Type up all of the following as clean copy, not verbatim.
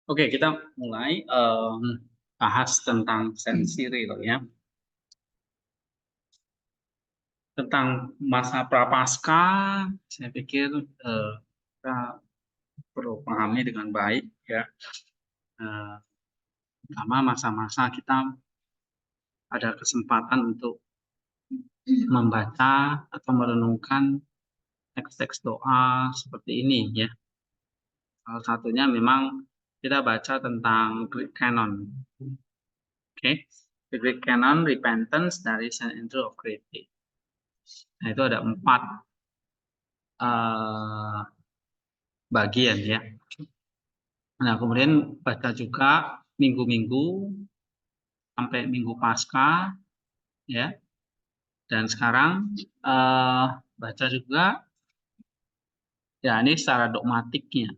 Oke, kita mulai bahas tentang sensiril ya, tentang masa prapaskah. Saya pikir kita perlu pahami dengan baik ya. Eh, Pertama, masa-masa kita ada kesempatan untuk membaca atau merenungkan teks-teks doa seperti ini ya. Salah satunya memang kita baca tentang Greek Canon. Oke, The Greek Canon Repentance dari Saint Andrew of Crete. Nah, itu ada 4 eh, bagian ya. Nah, kemudian baca juga minggu-minggu sampai minggu Paskah ya. Dan sekarang baca juga ya ini secara dogmatiknya.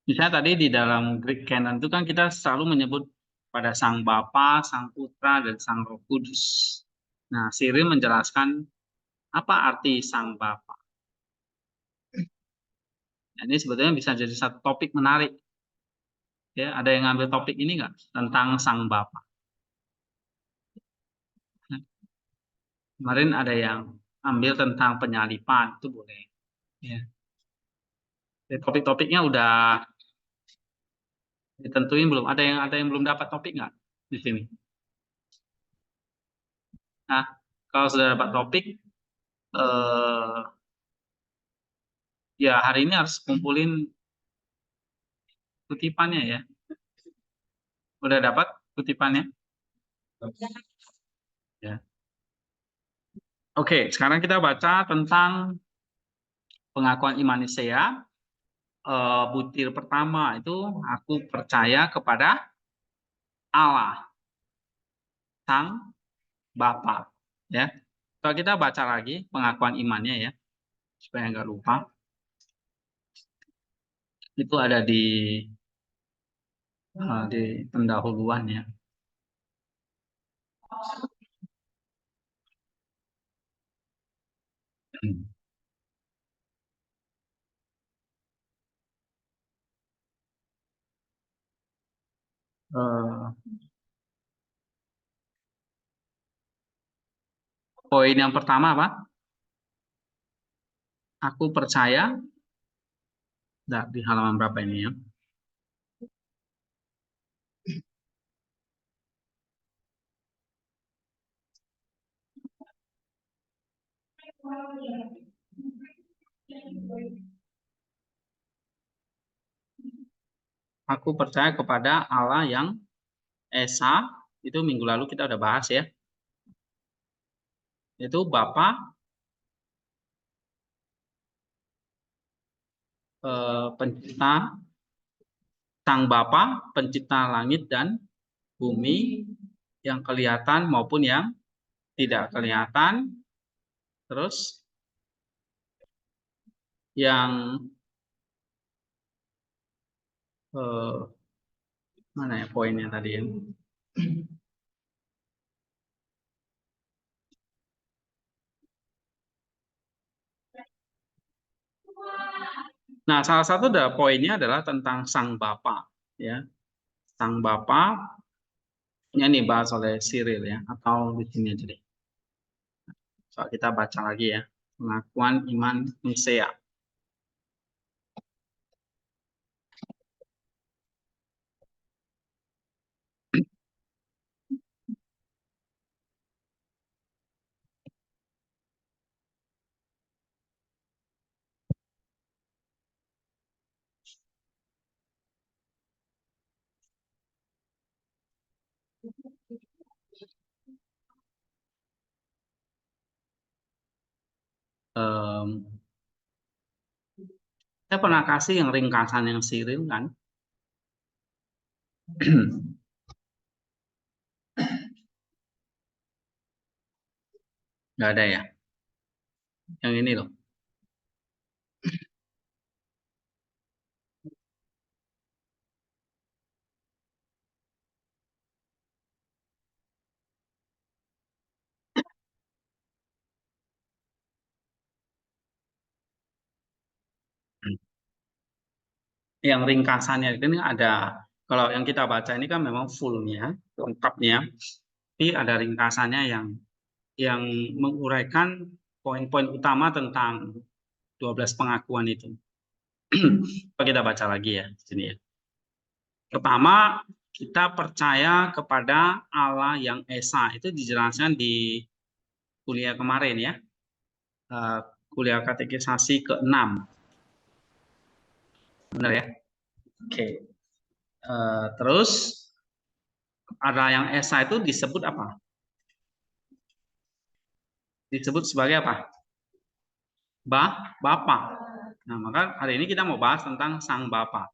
Misalnya tadi di dalam Greek Canon itu kan kita selalu menyebut pada Sang Bapa, Sang Putra, dan Sang Roh Kudus. Nah, Cyril menjelaskan apa arti Sang Bapa. Nah, ini sebetulnya bisa jadi satu topik menarik. Ya, ada yang ngambil topik ini nggak tentang Sang Bapa? Kemarin ada yang ambil tentang penyalipan, itu boleh. Ya. Topik-topiknya udah ditentuin belum? Ada yang belum dapat topik nggak di sini? Nah, kalau sudah dapat topik, eh, ya hari ini harus kumpulin kutipannya ya. Udah dapat kutipannya? Ya. Oke, sekarang kita baca tentang pengakuan iman Nisea. Butir pertama itu aku percaya kepada Allah, Sang Bapa. Ya. Kalau kita baca lagi pengakuan imannya ya, supaya nggak lupa. Itu ada di pendahuluan ya. Eh, Poin yang pertama apa? Aku percaya, nah, di halaman berapa ini ya? Aku percaya kepada Allah yang Esa, itu minggu lalu kita udah bahas ya. Itu Bapa, pencipta, Sang Bapa, pencipta langit dan bumi yang kelihatan maupun yang tidak kelihatan. Terus yang eh, mana ya poinnya tadi ya? Nah, salah satu poinnya adalah tentang Sang Bapa ya. Sang Bapa ini dibahas oleh Cyril ya, atau di sini aja deh. So, kita baca lagi ya. Pengakuan iman Nisea. Em, saya pernah kasih yang ringkasan yang Cyril kan. Nggak ada ya. Yang ini loh. yang ringkasannya ini ada. Kalau yang kita baca ini kan memang fullnya, lengkapnya, tapi ada ringkasannya yang menguraikan poin-poin utama tentang 12 pengakuan itu. Kita baca lagi ya di sini ya. Pertama, kita percaya kepada Allah yang Esa. Itu dijelaskan di kuliah kemarin ya. Kuliah katekisasi ke-6. Benar ya? Oke. Terus ada yang Esa itu disebut apa? Disebut sebagai apa? Bapa. Nah, maka hari ini kita mau bahas tentang Sang Bapa.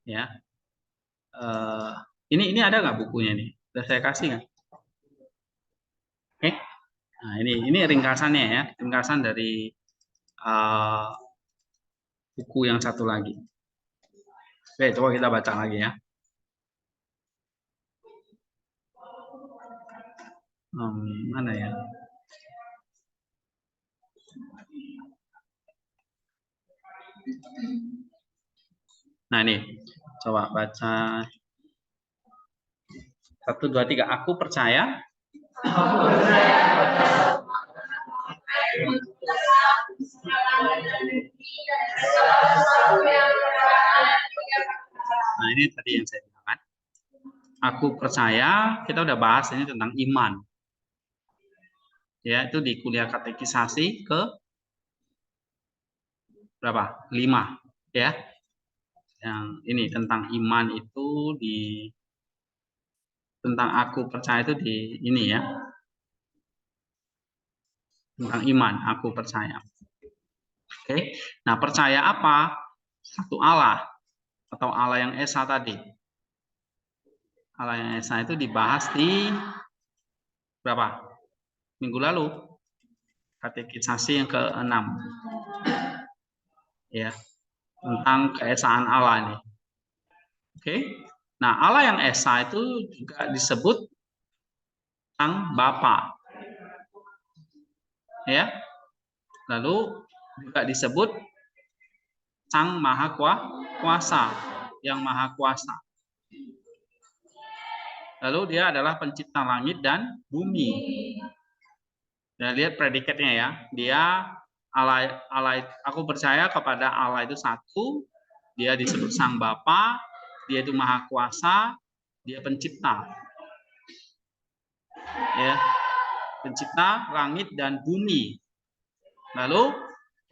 Ya. Ini ada nggak bukunya nih? Sudah saya kasih nggak? Oke. Nah, ini ringkasannya ya, ringkasan dari buku yang satu lagi. Oke, coba kita baca lagi ya. Mana ya? Nah, ini coba baca 1, 2, 3. Aku percaya. Nah, ini tadi yang saya bilang. Aku percaya, kita udah bahas ini tentang iman. Ya, itu di kuliah katekisasi ke berapa? 5 ya. Yang ini tentang iman itu tentang aku percaya itu di ini ya. Tentang iman, aku percaya. Oke. Nah, percaya apa? Satu Allah atau Allah yang Esa tadi. Allah yang Esa itu dibahas di berapa? Minggu lalu. Katekisasi yang ke-6. Ya. Tentang keesaan Allah ini. Oke. Nah, Allah yang Esa itu juga disebut Sang Bapa. Ya. Lalu juga disebut Sang Maha Kuasa, yang Maha Kuasa. Lalu dia adalah pencipta langit dan bumi. Dan lihat predikatnya ya. Dia Allah, aku percaya kepada Allah itu satu, dia disebut Sang Bapa, dia itu Maha Kuasa, dia pencipta. Ya. Pencipta langit dan bumi. Lalu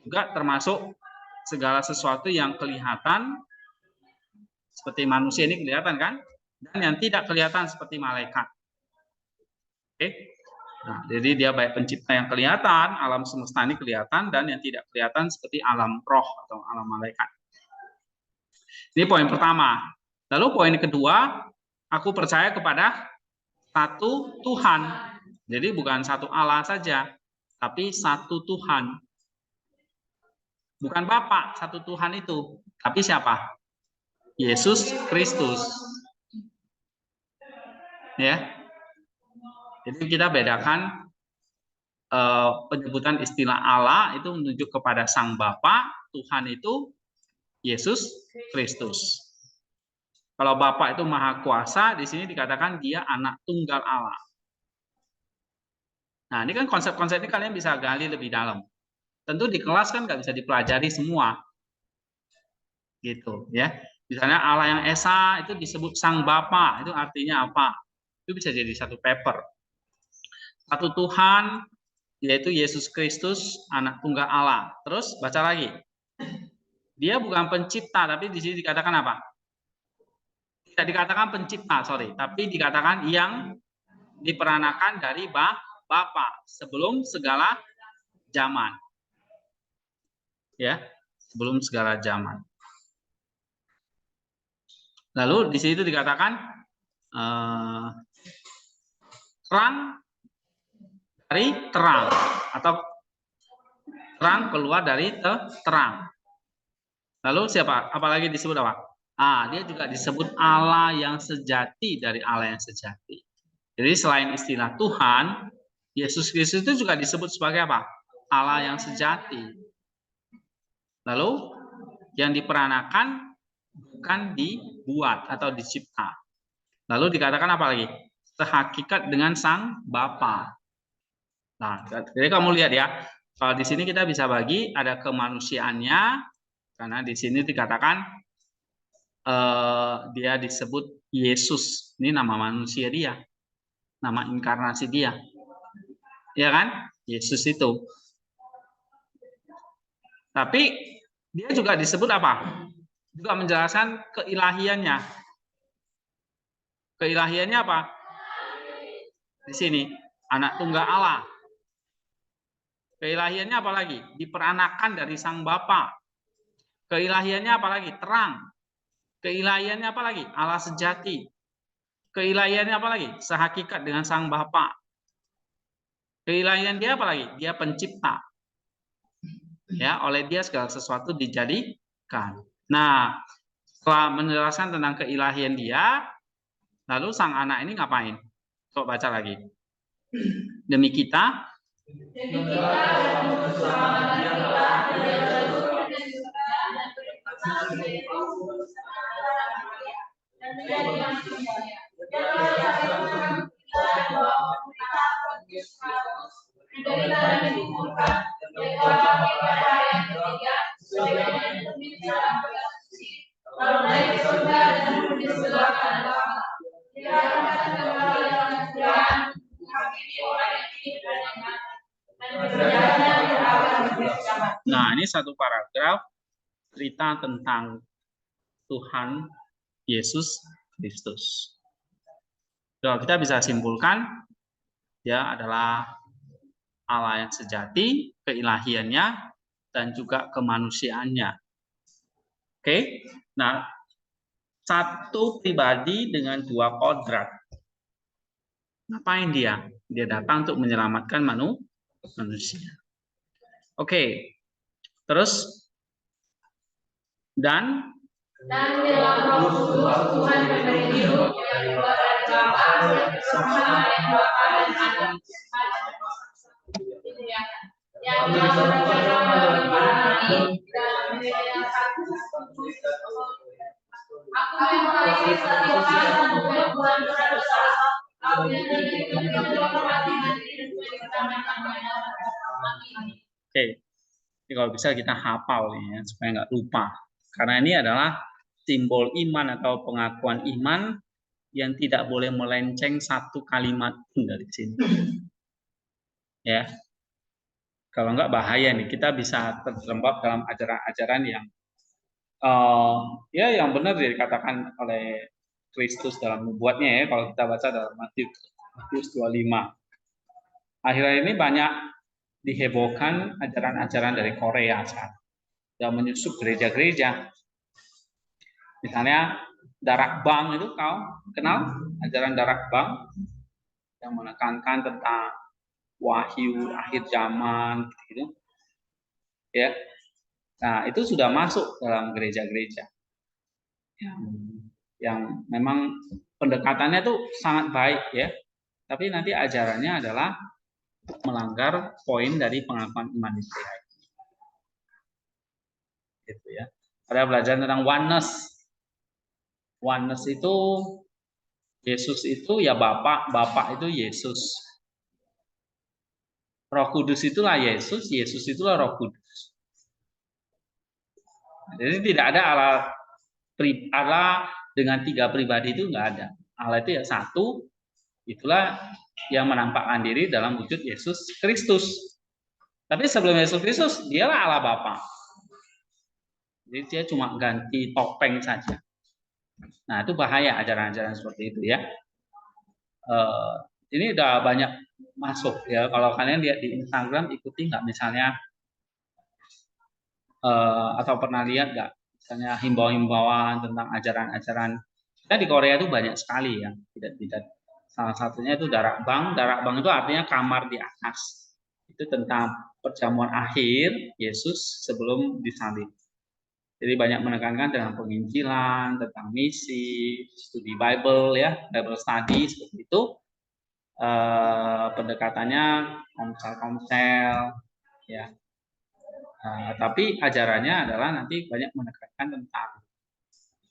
juga termasuk segala sesuatu yang kelihatan seperti manusia ini kelihatan kan? Dan yang tidak kelihatan seperti malaikat. Oke. Nah, jadi dia baik pencipta yang kelihatan, alam semesta ini kelihatan, dan yang tidak kelihatan seperti alam roh atau alam malaikat. Ini poin pertama. Lalu poin kedua, aku percaya kepada satu Tuhan. Jadi bukan satu Allah saja, tapi satu Tuhan. Bukan Bapa, satu Tuhan itu. Tapi siapa? Yesus Kristus. Ya. Jadi kita bedakan penyebutan istilah Allah itu menunjuk kepada Sang Bapa, Tuhan itu Yesus Kristus. Kalau Bapa itu Maha Kuasa, di sini dikatakan dia anak tunggal Allah. Nah, ini kan konsep-konsep ini kalian bisa gali lebih dalam. Tentu di kelas kan nggak bisa dipelajari semua. Gitu ya. Misalnya Allah yang Esa itu disebut Sang Bapa, itu artinya apa? Itu bisa jadi satu paper. Satu Tuhan, yaitu Yesus Kristus, anak tunggal Allah. Terus baca lagi. Dia bukan pencipta, tapi di sini dikatakan apa? Tidak dikatakan pencipta, sorry, tapi dikatakan yang diperanakan dari Bapa sebelum segala zaman. Ya, sebelum segala zaman. Lalu di situ dikatakan terang dari terang atau terang keluar dari terang. Lalu siapa? Apalagi disebut apa? Dia juga disebut Allah yang sejati dari Allah yang sejati. Jadi selain istilah Tuhan, Yesus Kristus itu juga disebut sebagai apa? Allah yang sejati. Lalu yang diperanakan bukan dibuat atau dicipta. Lalu dikatakan apa lagi? Sehakikat dengan sang Bapa. Nah, jadi kamu lihat ya, kalau di sini kita bisa bagi ada kemanusiaannya, karena di sini dikatakan dia disebut Yesus. Ini nama manusia dia, nama inkarnasi dia, ya kan? Yesus itu. Tapi dia juga disebut apa? Juga menjelaskan keilahiannya. Keilahiannya apa? Di sini, anak tunggal Allah. Keilahiannya apa lagi? Diperanakan dari sang Bapa. Keilahiannya apa lagi? Terang. Keilahiannya apa lagi? Allah sejati. Keilahiannya apa lagi? Sehakikat dengan sang Bapa. Keilahian dia apa lagi? Dia pencipta. Ya, oleh dia segala sesuatu dijadikan. Nah, setelah menjelaskan tentang keilahian dia, lalu sang anak ini ngapain? Coba baca lagi. Demi kita Nah, ini satu paragraf cerita tentang Tuhan Yesus Kristus. So, kita bisa simpulkan dia adalah Allah yang sejati, keilahiannya, dan juga kemanusiaannya. Oke, nah satu pribadi dengan dua kodrat. Ngapain dia? Dia datang untuk menyelamatkan manusia. Oke, terus dan dalam Roh Kudus Tuhan memberi hidup yang keluar dari Bapa yang bersama yang Bapa dan Anak yang bersama dalam para nabi dalam media satu. Aku memulai satu hal dan Tuhan berdosa. Oke, jadi kalau bisa kita hafal nih ya, supaya nggak lupa. Karena ini adalah simbol iman atau pengakuan iman yang tidak boleh melenceng satu kalimat pun dari sini. Ya, kalau nggak bahaya nih, kita bisa terjerembab dalam ajaran-ajaran yang ya yang benar dikatakan oleh Kristus dalam nubuatnya ya, kalau kita baca dalam Matius 25. Akhir-akhir ini banyak dihebohkan ajaran-ajaran dari Korea saat yang menyusup gereja-gereja. Misalnya Darak Bang itu kau kenal ajaran Darak Bang yang menekankan tentang wahyu akhir zaman gitu. Ya. Nah, itu sudah masuk dalam gereja-gereja. Yang memang pendekatannya tuh sangat baik ya. Tapi nanti ajarannya adalah melanggar poin dari pengakuan iman Israel. Gitu ya. Ada belajar tentang oneness. Oneness itu Yesus itu ya Bapa, Bapa itu Yesus. Roh Kudus itulah Yesus, Yesus itulah Roh Kudus. Jadi tidak ada Allah dengan tiga pribadi itu nggak ada. Allah itu ya satu, itulah yang menampakkan diri dalam wujud Yesus Kristus. Tapi sebelum Yesus Kristus, dialah Allah Bapa. Jadi dia cuma ganti topeng saja. Nah, itu bahaya ajaran-ajaran seperti itu ya. Ini udah banyak masuk ya. Kalau kalian lihat di Instagram, ikuti nggak misalnya atau pernah lihat nggak misalnya himbauan-himbauan tentang ajaran-ajaran. Kita di Korea itu banyak sekali ya. Tidak salah satunya itu Darak Bang. Darak Bang itu artinya kamar di atas. Itu tentang perjamuan akhir Yesus sebelum disalib. Jadi banyak menekankan tentang penginjilan, tentang misi, studi Bible ya, Bible study seperti itu. Pendekatannya komsel-komsel ya. Tapi ajarannya adalah nanti banyak menekankan tentang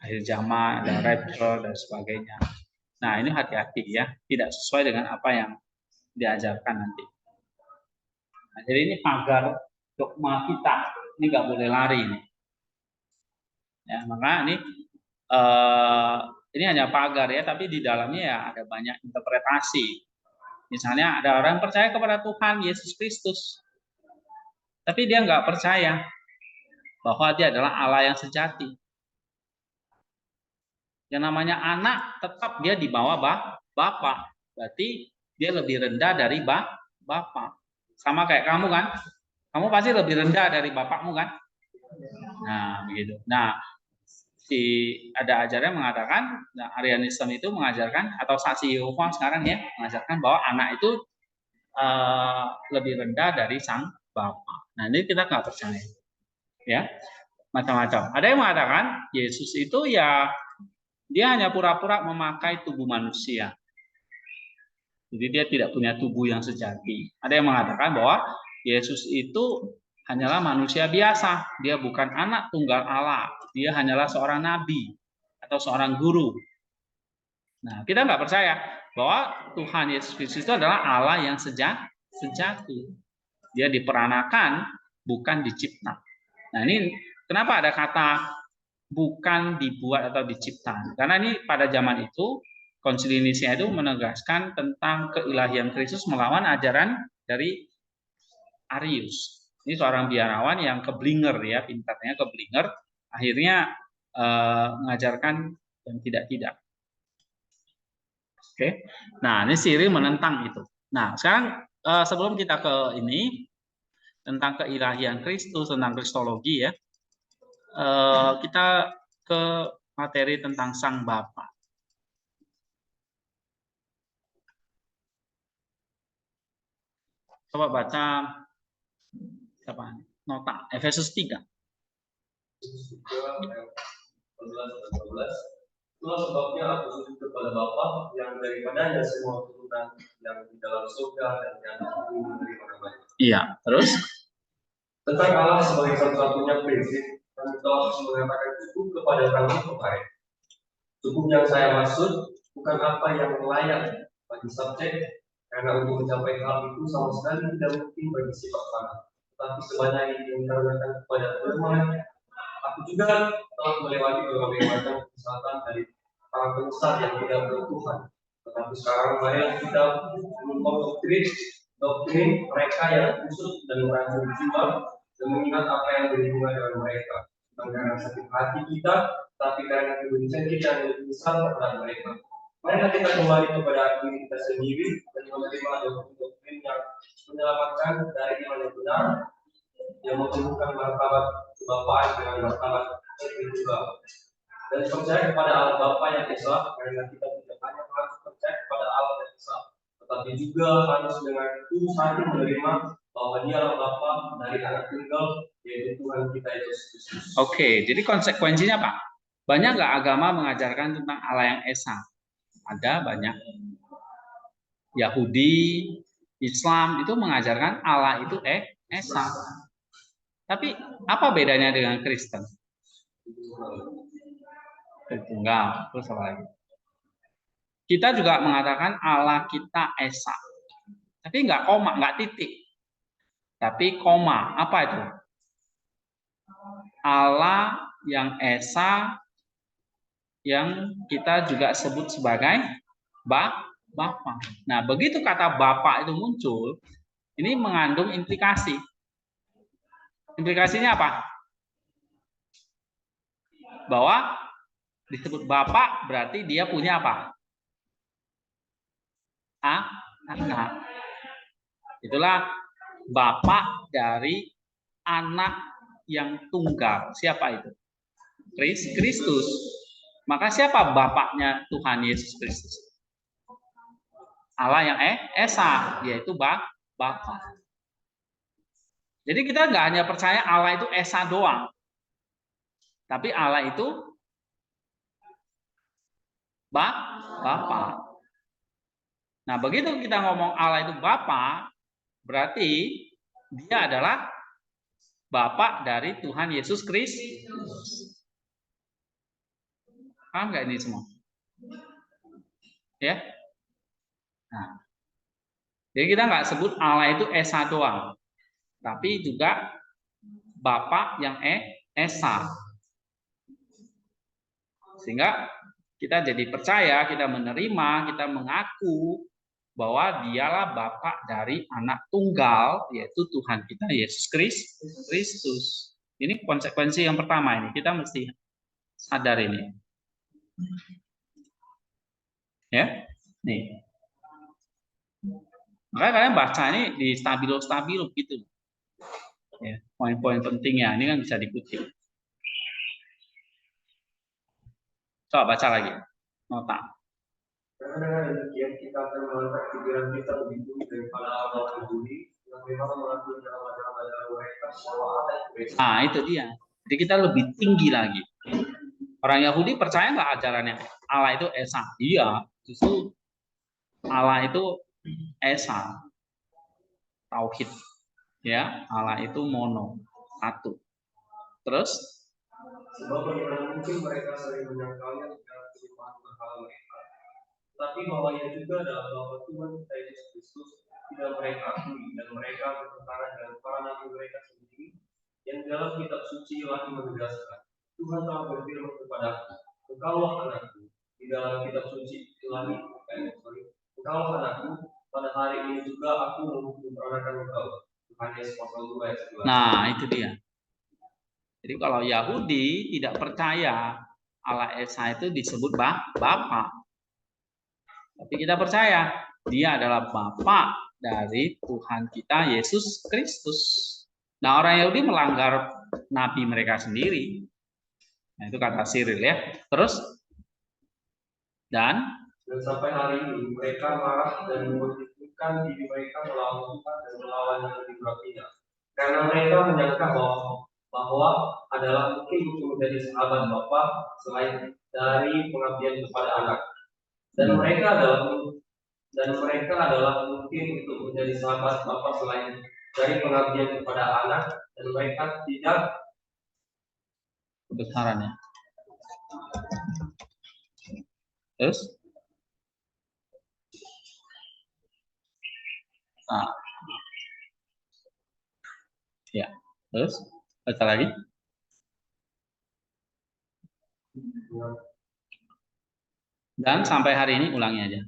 akhir zaman, ada rapture dan sebagainya. Nah, ini hati-hati ya, tidak sesuai dengan apa yang diajarkan nanti. Nah, jadi ini pagar dogma kita, ini nggak boleh lari nih. Ya, maka ini hanya pagar ya, tapi di dalamnya ya ada banyak interpretasi. Misalnya ada orang percaya kepada Tuhan Yesus Kristus, tapi dia nggak percaya bahwa dia adalah Allah yang sejati. Yang namanya anak tetap dia di bawah Bapak. Berarti dia lebih rendah dari Bapak. Sama kayak kamu kan? Kamu pasti lebih rendah dari bapakmu kan? Nah, begitu. Nah, ada ajaran mengatakan, nah, Arianisme itu mengajarkan, atau saksi Yehova sekarang ya, mengajarkan bahwa anak itu lebih rendah dari sang Bapa. Nah, ini kita nggak percaya. Ya, macam-macam. Ada yang mengatakan Yesus itu ya dia hanya pura-pura memakai tubuh manusia. Jadi dia tidak punya tubuh yang sejati. Ada yang mengatakan bahwa Yesus itu hanyalah manusia biasa. Dia bukan anak tunggal Allah. Dia hanyalah seorang nabi atau seorang guru. Nah, kita nggak percaya bahwa Tuhan Yesus Kristus itu adalah Allah yang sejati. Dia diperanakan, bukan dicipta. Nah, ini kenapa ada kata bukan dibuat atau dicipta? Karena ini pada zaman itu Konsili Nisia itu menegaskan tentang keilahian Kristus melawan ajaran dari Arius. Ini seorang biarawan yang keblinger ya, pintarnya keblinger, akhirnya mengajarkan yang tidak-tidak. Oke. Nah, ini Cyril menentang itu. Nah, sekarang sebelum kita ke ini tentang keilahian Kristus, tentang kristologi ya, kita ke materi tentang Sang Bapa. Coba baca nota Efesus 3. Itulah sebabnya aku sujud kepada Bapa yang daripadanya semua turunan yang di dalam surga dan yang di bumi menerima namanya. Iya, terus tentang Allah sebagai satu-satunya prinsip, kami telah mengatakan cukup kepada kami kemarin. Cukup yang saya maksud bukan apa yang layak bagi subjek, karena untuk mencapai hal itu sama sekali tidak mungkin bagi sifat sana. Tetapi sebanyak yang dikarenakan kepada firman, aku juga telah melewati berbagai macam kesalahan dari para penyesat yang tidak bertuhan. Tetapi sekarang marilah kita mengubah doktrin mereka yang kusut dan merancang jiwa dan mengingat apa yang berhubungan dengan mereka. Bukan karena sakit hati kita, tapi karena kebencian kita yang lebih besar terhadap mereka. Marilah kita kembali kepada diri kita sendiri dan menerima doktrin yang menyelamatkan dari iman yang benar, yang menumbuhkan martabat kebapaan dengan martabat spiritual. Dan percaya kepada Allah Bapa yang Esa, karena kita tidak hanya harus percaya kepada Allah yang Esa, tetapi juga harus dengan tulus hati menerima bahwa Dialah Bapa dari Anak Tunggal, yaitu Tuhan kita Yesus Kristus. Oke, jadi konsekuensinya apa? Banyak nggak agama mengajarkan tentang Allah yang Esa? Ada banyak. Yahudi, Islam itu mengajarkan Allah itu Esa. Tapi apa bedanya dengan Kristen? Tunggal, terus apa lagi? Kita juga mengatakan Allah kita Esa. Tapi nggak koma, nggak titik. Tapi koma, apa itu? Allah yang Esa yang kita juga sebut sebagai Bapa. Nah, begitu kata Bapa itu muncul, ini mengandung implikasi. Implikasinya apa? Bahwa disebut Bapa berarti dia punya apa? Anak. Itulah Bapa dari anak yang tunggal. Siapa itu? Kristus. Maka siapa bapaknya Tuhan Yesus Kristus? Allah yang Esa, yaitu Bapa. Jadi kita nggak hanya percaya Allah itu Esa doang, tapi Allah itu Bapa. Nah, begitu kita ngomong Allah itu Bapa, berarti dia adalah Bapa dari Tuhan Yesus Kristus. Paham nggak ini semua? Ya. Nah, jadi kita nggak sebut Allah itu Esa doang, tapi juga Bapa yang Esa. Sehingga kita jadi percaya, kita menerima, kita mengaku bahwa dialah Bapa dari anak tunggal, yaitu Tuhan kita Yesus Kristus. Ini konsekuensi yang pertama ini, kita mesti sadar ini. Ya, nih. Makanya kalian baca ini di stabilo gitu. Ya, poin-poin pentingnya ini kan bisa dikutip. Coba baca lagi. Nota. Karena dengan demikian kita akan mengangkat pikiran kita lebih tinggi daripada orang Yahudi yang memang mengakui dalam ajaran mereka bahwa Allah itu Esa. Nah, itu dia. Jadi kita lebih tinggi lagi. Orang Yahudi percaya nggak ajarannya Allah itu Esa? Iya, justru Allah itu Esa. Tauhid. Ya, Allah itu mono, satu. Terus? Sebab bagaimana mungkin mereka sering menyangkalnya dengan kehidupan berhala mereka. Tapi bahwa ia juga adalah bahwa Tuhan kita Yesus Kristus tidak mereka akui dan mereka bertentangan dengan para nabi mereka sendiri yang dalam kitab suci lagi menegaskan Tuhan telah berfirman kepadaku, engkaulah anakku. Di dalam kitab suci lagi, engkaulah anakku. Pada hari ini juga aku memperanakan engkau. Yohanes pasal 2 ayat 11. Nah, itu dia. Jadi kalau Yahudi tidak percaya Allah Esa itu disebut Bapa. Tapi kita percaya dia adalah Bapa dari Tuhan kita Yesus Kristus. Nah, orang Yahudi melanggar nabi mereka sendiri. Nah, itu kata Cyril ya. Terus dan sampai hari ini mereka marah dan memperhitungkan diri mereka melawan Tuhan dan melawan yang lebih beratnya. Karena mereka menyangka bahwa adalah mungkin untuk menjadi sahabat Bapa selain dari pengabdian kepada anak. Dan mereka adalah mungkin untuk menjadi sahabat Bapa selain dari pengabdian kepada anak, dan mereka tidak kebesarannya. Terus? Nah. Ya. Terus? Baca lagi. Dan sampai hari ini ulangi aja.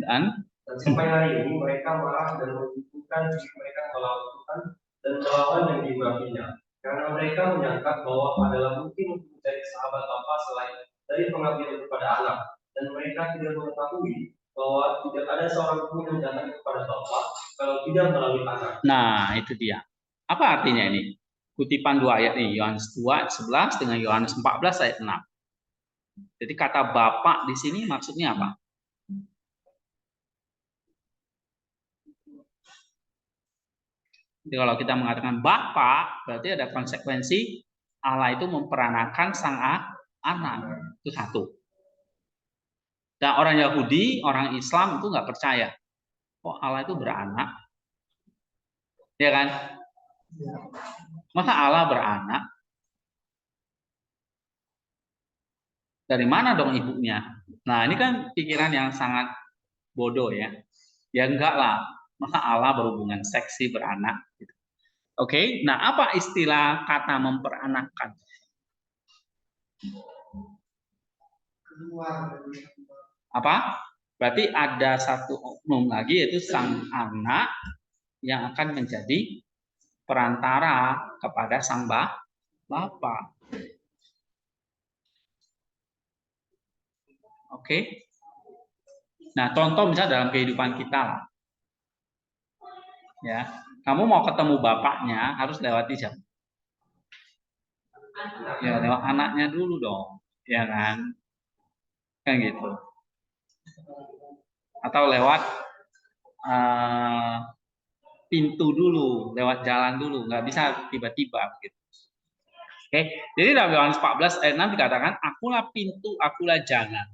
Dan sampai hari ini mereka marah dan membutuhkan diri mereka melawan Tuhan dan melawan yang diberinya. Karena mereka menyangka bahwa adalah mungkin untuk menjadi sahabat Bapa selain dari pengabdian kepada anak, dan mereka tidak mengetahui bahwa tidak ada seorang pun yang datang kepada Bapa kalau tidak melalui anak. Nah, itu dia. Apa artinya ini? Kutipan dua ayat ini, Yohanes 2 ayat 11 dengan Yohanes 14 ayat 6. Jadi kata Bapak di sini maksudnya apa? Jadi kalau kita mengatakan Bapak, berarti ada konsekuensi Allah itu memperanakan sang anak. Itu satu. Dan orang Yahudi, orang Islam itu nggak percaya. Kok Allah itu beranak? Ya kan? Masa Allah beranak? Dari mana dong ibunya? Nah, ini kan pikiran yang sangat bodoh ya. Ya enggak lah. Masa Allah berhubungan seksi beranak? Oke, nah apa istilah kata memperanakkan? Apa? Berarti ada satu oknum lagi yaitu sang anak yang akan menjadi perantara kepada sang Bapa. Oke. Nah, contoh misalnya dalam kehidupan kita lah. Ya, kamu mau ketemu bapaknya harus lewati siapa? Ya, lewat anaknya dulu dong. Ya kan? Kan gitu. Atau lewat pintu dulu, lewat jalan dulu, nggak bisa tiba-tiba gitu. Oke, jadi dalam Yohanes 14 ayat 6 dikatakan, akulah pintu, akulah jalan.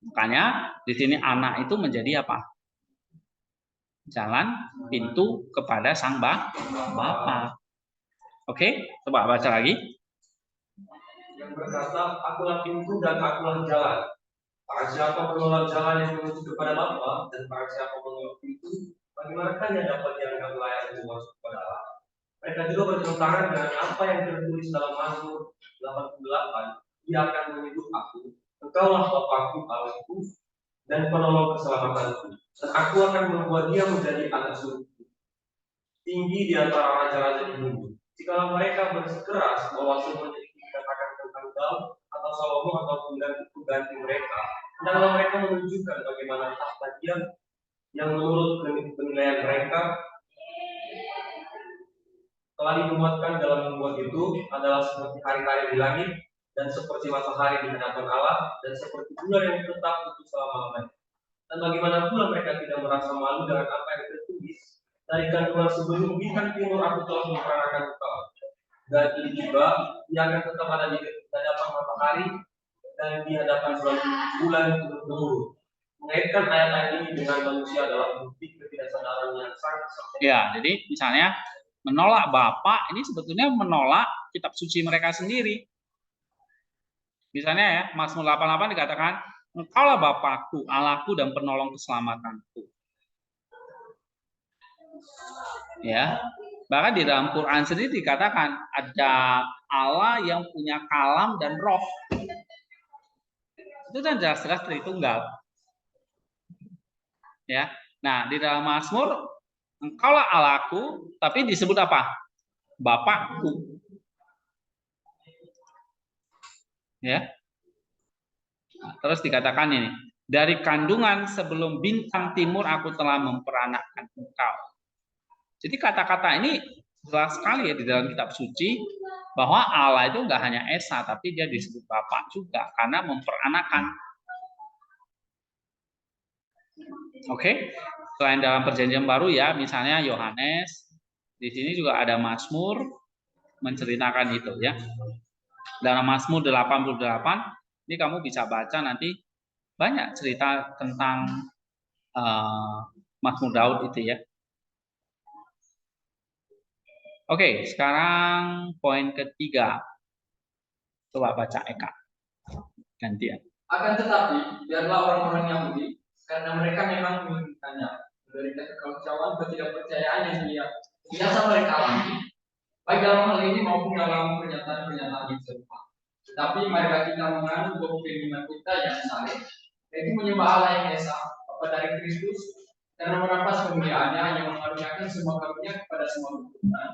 Makanya di sini anak itu menjadi apa? Jalan, pintu kepada sang Bapa. Oke, coba baca lagi. yang berkata, akulah pintu dan akulah jalan. Barang siapa menolak jalan yang menuju kepada Bapa dan barang siapa menolak pintu, bagaimana yang dapat dianggap layak untuk masuk kepada Allah? Mereka juga bertentangan dengan apa yang tertulis dalam Mazmur 88. Dia akan menyebut aku, engkaulah Bapakku, Allahku, dan penolong keselamatanku. Dan aku akan membuat dia menjadi anak sulungku, tinggi di antara raja-raja di bumi. Jika mereka bersikeras bahwa semuanya itu dikatakan tentang Daud atau Salomo atau pengganti mereka, hendaklah mereka menunjukkan bagaimana tahta dia yang menurut penilaian mereka telah dimuatkan dalam membuat itu adalah seperti hari-hari di langit dan seperti matahari di hadapan Allah dan seperti bulan yang tetap untuk selama-lamanya. Dan bagaimana pula mereka tidak merasa malu dengan apa yang tertulis, dari kandungan sebelum bintang timur aku telah memperanakan engkau. Dan ini juga dia akan tetap ada di hadapan matahari dan di hadapan bulan turun-temurun. Mengaitkan ayat-ayat ini dengan manusia adalah bukti ketidaksadaran yang sangat. Ya, jadi misalnya menolak Bapa ini sebetulnya menolak kitab suci mereka sendiri. Misalnya ya, Mazmur 88 dikatakan, engkaulah Bapakku, Allahku dan penolong keselamatanku. Ya, bahkan di dalam Quran sendiri dikatakan ada Allah yang punya kalam dan roh. Itu kan jelas-jelas Tritunggal. Ya, nah di dalam Mazmur engkaulah Allahku, tapi disebut apa? Bapakku. Ya. Nah, terus dikatakan ini, dari kandungan sebelum bintang timur aku telah memperanakkan engkau. Jadi kata-kata ini jelas sekali ya di dalam kitab suci bahwa Allah itu enggak hanya Esa, tapi dia disebut Bapa juga karena memperanakan. Oke. Selain dalam perjanjian baru ya, misalnya Yohanes, di sini juga ada Mazmur menceritakan itu ya. Dalam Mazmur 88 ini kamu bisa baca nanti banyak cerita tentang Mazmur Daud itu ya. Oke, sekarang poin ketiga. Coba baca Eka. Gantian. Akan tetapi, biarlah orang-orang Yahudi, karena mereka memang menginginkannya, menderita kekacauan ketidakpercayaan yang biasa mereka alami, baik dalam hal ini maupun dalam pernyataan-pernyataan yang serupa. Tetapi marilah kita mengandung bahwa firman kita yang saleh, yaitu menyembah Allah yang Esa, Bapa dari Kristus, karena merampas kemuliaannya yang mengaruniakan semua karunia kepada semua keturunan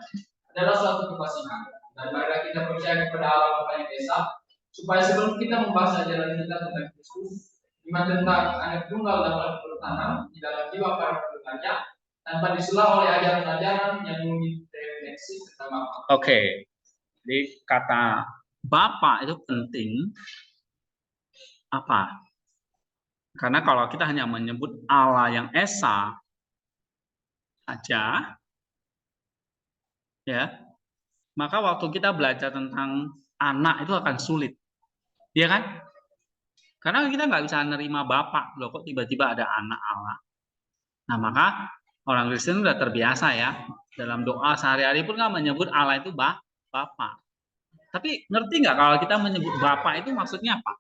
adalah suatu kefasihan. Dan marilah kita percaya kepada Allah Bapa yang Esa, supaya sebelum kita membahas ajaran kita tentang Kristus, iman tentang anak tunggal dapat bertanam di dalam jiwa para pendengarnya tanpa disela oleh ajaran-ajaran yang mengintervensi tentang Bapa. Oke, jadi kata Bapa itu penting. Apa? Karena kalau kita hanya menyebut Allah yang Esa aja, ya, maka waktu kita belajar tentang anak itu akan sulit, ya kan? Karena kita nggak bisa nerima Bapak, loh kok tiba-tiba ada anak Allah. Nah maka orang Kristen sudah terbiasa ya, dalam doa sehari-hari pun nggak menyebut Allah itu Bapak. Tapi ngerti nggak kalau kita menyebut Bapak itu maksudnya apa?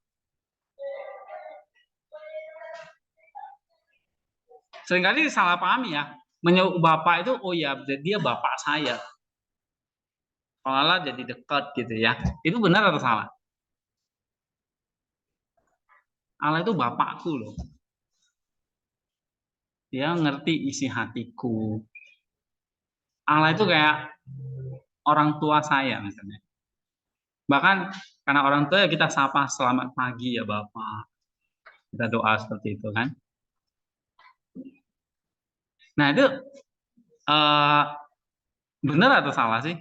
Seringkali salah pahami ya, menyebut Bapak itu, oh ya dia Bapak saya. Seolah-olah jadi dekat gitu ya. Itu benar atau salah? Allah itu Bapakku loh. Dia ngerti isi hatiku. Allah itu kayak orang tua saya misalnya. Bahkan karena orang tua ya kita sapa selamat pagi ya Bapak. Kita doa seperti itu kan. Nah itu benar atau salah sih?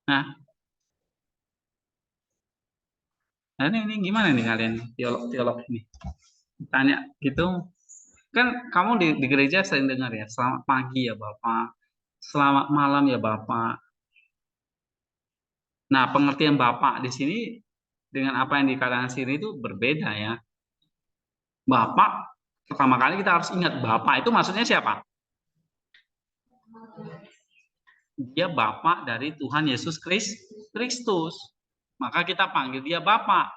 Nah ini gimana nih kalian teolog ini? Tanya gitu. Kan kamu di gereja sering dengar ya, selamat pagi ya Bapak. Selamat malam ya Bapak. Nah, pengertian Bapak di sini dengan apa yang dikatakan sini itu berbeda ya. Bapak, pertama kali kita harus ingat Bapak itu maksudnya siapa? dia Bapa dari Tuhan Yesus Kristus. Maka kita panggil dia Bapa.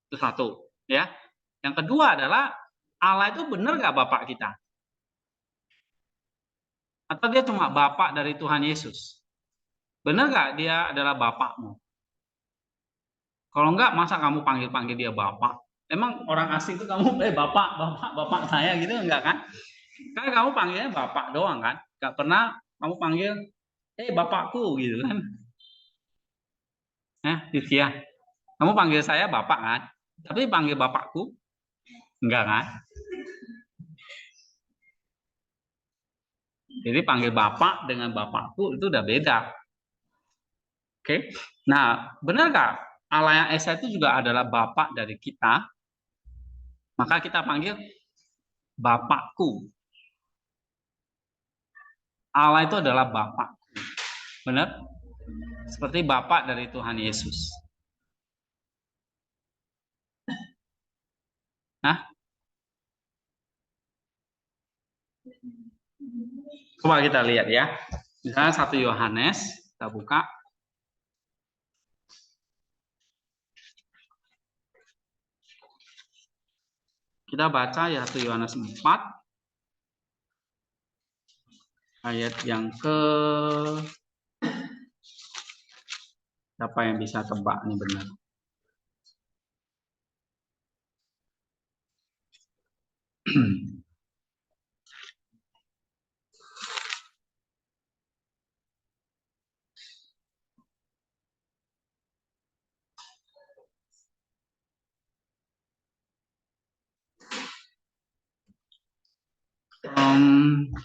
Itu satu, ya. Yang kedua adalah Allah itu benar nggak Bapak kita? Atau dia cuma Bapak dari Tuhan Yesus? Benar nggak dia adalah Bapakmu? Kalau enggak, masa kamu panggil-panggil dia Bapak? Emang orang asing itu kamu, Bapak saya gitu, enggak kan? Kan kamu panggilnya Bapak doang kan? Enggak pernah kamu panggil, Bapakku gitu kan? Divya, kamu panggil saya Bapak kan? Tapi panggil Bapakku? Enggak kan? Jadi panggil Bapak dengan Bapakku itu udah beda. Oke? Nah, benar nggak Allah yang Esa itu juga adalah Bapak dari kita? Maka kita panggil Bapakku. Allah itu adalah Bapak. Benar? Seperti Bapak dari Tuhan Yesus. Coba kita lihat ya. Misalnya 1 Yohanes, kita buka. Kita baca ya 1 Yohanes 4. Ayat yang ke... Siapa yang bisa tebak nih benar?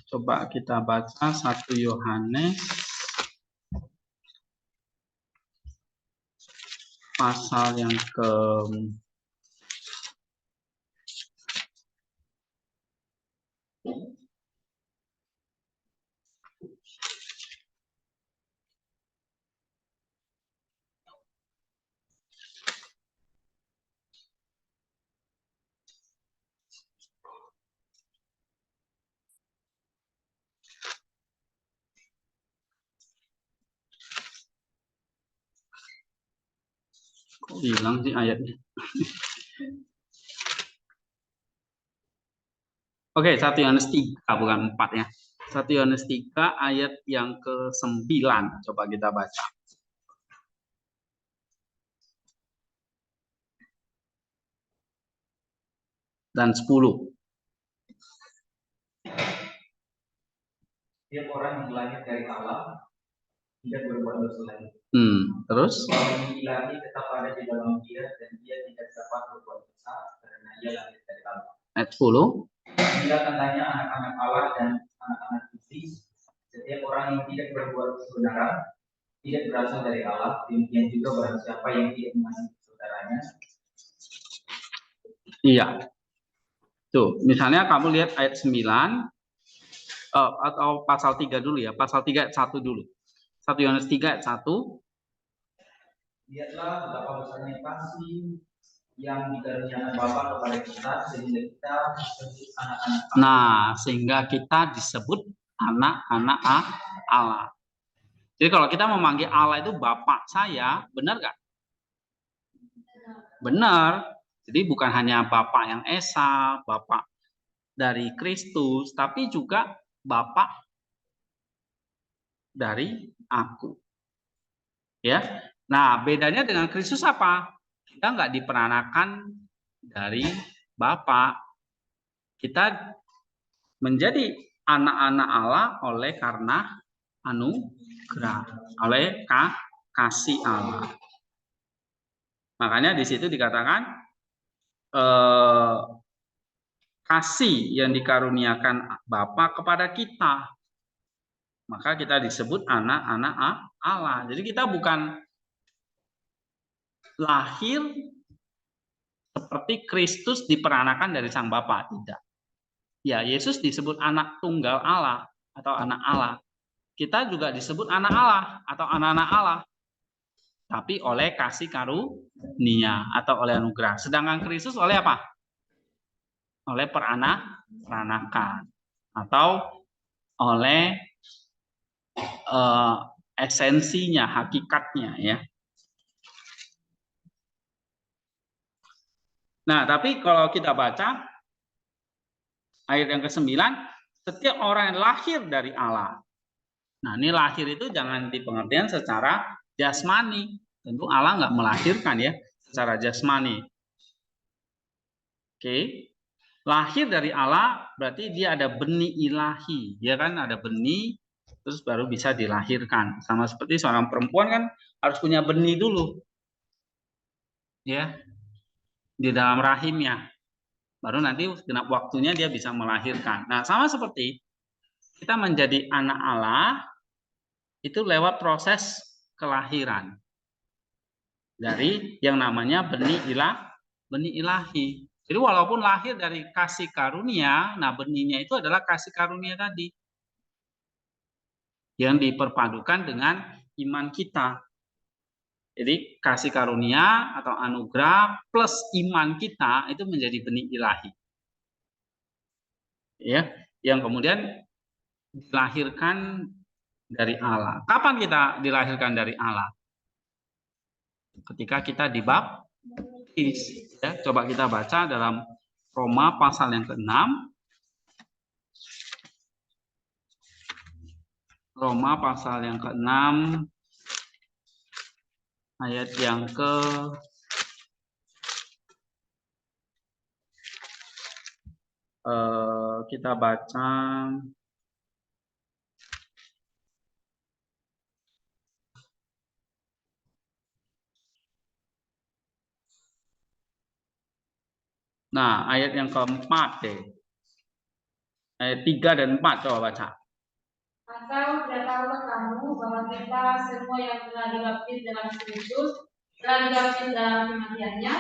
Coba kita baca 1 Yohanes pasal yang ke kok hilang sih ayatnya? Oke, 1 Yohanes 3 bukan 4 ya. 1 Yohanes 3 ayat yang ke-9. Coba kita baca. Dan 10. Setiap orang yang lahir dari Allah tidak berbuat dosa lagi. Terus? Orang yang lahir tetap ada di dalam dia dan dia tidak dapat berbuat dosa karena ia lahir dari Allah. Ayat 10. Bila tandanya anak-anak Allah dan anak-anak iblis, setiap orang yang tidak berbuat kebenaran tidak berasal dari Allah. Demikian juga barang siapa yang tidak mengasihi saudaranya. Iya. Tuh, misalnya kamu lihat ayat 9 atau pasal 3 dulu ya. Pasal 3 ayat 1 dulu. 1 Yohanes 3 ayat 1. Lihatlah betapa besarnya kasih yang dikaruniakan Bapa kepada kita sehingga kita disebut anak-anak Allah. Nah, sehingga kita disebut anak-anak Allah. Jadi kalau kita memanggil Allah itu Bapak saya, benar nggak? Benar. Jadi bukan hanya Bapak yang Esa, Bapak dari Kristus, tapi juga Bapak dari aku. Ya. Nah, bedanya dengan Kristus apa? Kita nggak diperanakan dari Bapak. Kita menjadi anak-anak Allah oleh karena anugerah, oleh kasih Allah. Makanya di situ dikatakan kasih yang dikaruniakan Bapa kepada kita. Maka kita disebut anak-anak Allah. Jadi kita bukan lahir seperti Kristus diperanakan dari Sang Bapa, tidak. Ya, Yesus disebut anak tunggal Allah atau anak Allah. Kita juga disebut anak Allah atau anak-anak Allah. Tapi oleh kasih karunia atau oleh anugerah. Sedangkan Kristus oleh apa? Oleh peranakan atau oleh esensinya, hakikatnya ya. Nah, tapi kalau kita baca ayat yang ke-9, setiap orang yang lahir dari Allah. Nah, ini lahir itu jangan dipengertian secara jasmani. Tentu Allah nggak melahirkan ya secara jasmani. Oke. Lahir dari Allah berarti dia ada benih ilahi. Dia kan ada benih terus baru bisa dilahirkan. Sama seperti seorang perempuan kan harus punya benih dulu. Ya. Di dalam rahimnya. Baru nanti genap waktunya dia bisa melahirkan. Nah, sama seperti kita menjadi anak Allah itu lewat proses kelahiran dari yang namanya benih ilahi. Jadi walaupun lahir dari kasih karunia, nah benihnya itu adalah kasih karunia tadi yang diperpadukan dengan iman kita. Jadi kasih karunia atau anugerah plus iman kita itu menjadi benih ilahi. Ya, yang kemudian dilahirkan dari Allah. Kapan kita dilahirkan dari Allah? Ketika kita dibaptis. Ya, coba kita baca dalam Roma pasal yang ke-6. Roma pasal yang ke-6 ayat yang ke kita baca nah ayat yang ke-4 deh. Ayat 3 dan 4 coba baca. Atau tidak tahukah kamu bahwa kita semua yang telah dibaptis dalam Kristus telah dibaptis dalam kematiannya?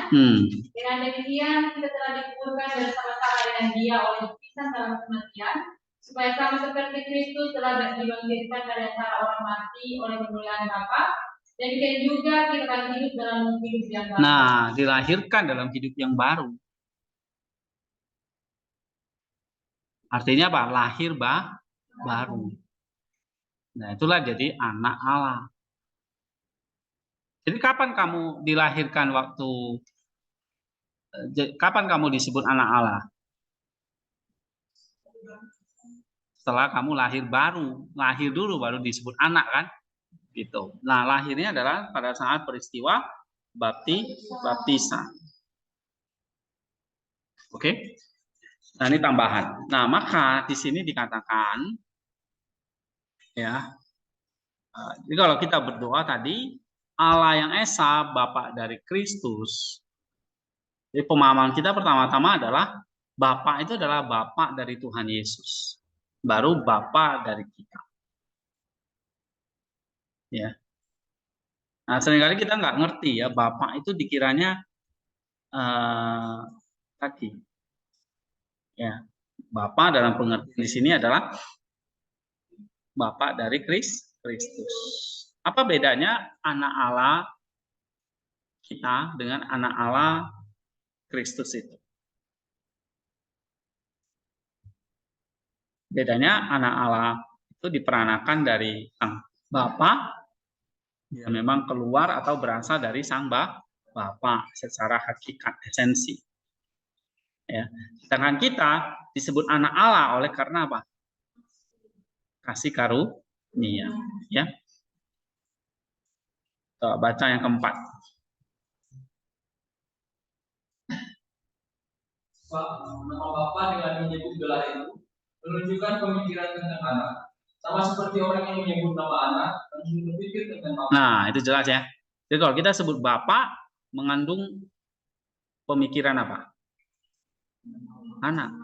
Dengan demikian kita telah dikuburkan bersama-sama dengan Dia oleh baptisan dalam kematian, supaya sama seperti Kristus telah dibangkitkan dari antara orang mati oleh kemuliaan Bapa, demikian juga kita akan hidup dalam hidup yang baru. Nah, dilahirkan dalam hidup yang baru. Artinya apa? Lahir baru. Nah, itulah jadi anak Allah. Jadi kapan kamu dilahirkan kapan kamu disebut anak Allah? Setelah kamu lahir baru, lahir dulu baru disebut anak kan? Gitu. Nah, lahirnya adalah pada saat peristiwa baptisan. Oke? Nah, ini tambahan. Nah, maka di sini dikatakan ya. Jadi kalau kita berdoa tadi, Allah yang Esa, Bapa dari Kristus. Jadi pemahaman kita pertama-tama adalah Bapa itu adalah Bapa dari Tuhan Yesus. Baru Bapa dari kita. Ya. Nah, seringkali kita nggak ngerti ya, Bapa itu dikiranya tadi. Ya. Bapa dalam pengertian di sini adalah Bapa dari Kristus. Apa bedanya anak Allah kita dengan anak Allah Kristus itu? Bedanya anak Allah itu diperanakan dari sang Bapa, dia memang keluar atau berasal dari sang Bapa secara hakikat esensi. Ya. Sedangkan kita disebut anak Allah oleh karena apa? Kasih karunia, ya. Coba baca yang keempat. Nama Bapa dengan menyebut gelar itu menunjukkan pemikiran tentang anak. Sama seperti orang yang menyebut nama anak langsung berpikir tentang Bapa. Nah, itu jelas ya. Jadi kalau kita sebut Bapa mengandung pemikiran apa? Anak.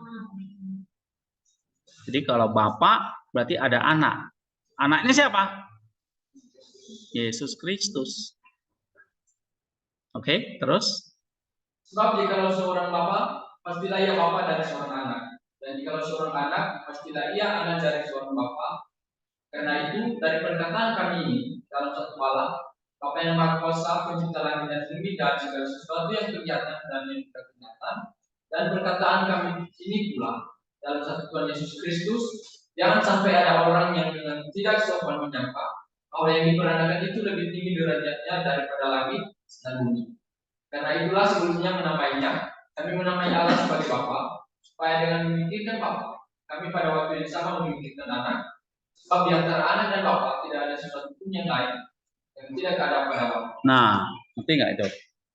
Jadi kalau Bapa berarti ada anak. Anaknya siapa? Yesus Kristus. Oke, terus? Sebab jika seorang bapa, pastilah ia bapa dari seorang anak. Dan jika seorang anak, pastilah ia anak dari seorang bapa. Karena itu, dari perkataan kami ini, dalam satu Allah, Bapa yang Maha Kuasa, pencipta langit dan bumi dan segala sesuatu yang kelihatan dan yang tidak kelihatan, dan perkataan kami di sini pula, dalam satu Tuhan Yesus Kristus, jangan sampai ada orang yang dengan tidak sopan menyangka bahwa yang diperanakan itu lebih tinggi derajatnya daripada langit dan bumi. Karena itulah sebelumnya kami menamai Allah sebagai Bapa, supaya dengan memikirkan Bapa, kami pada waktu yang sama memikirkan anak. Sebab di antara anak dan Bapa tidak ada sesuatu pun yang lain yang tidak ada pada Bapa. Nah, ngerti nggak itu?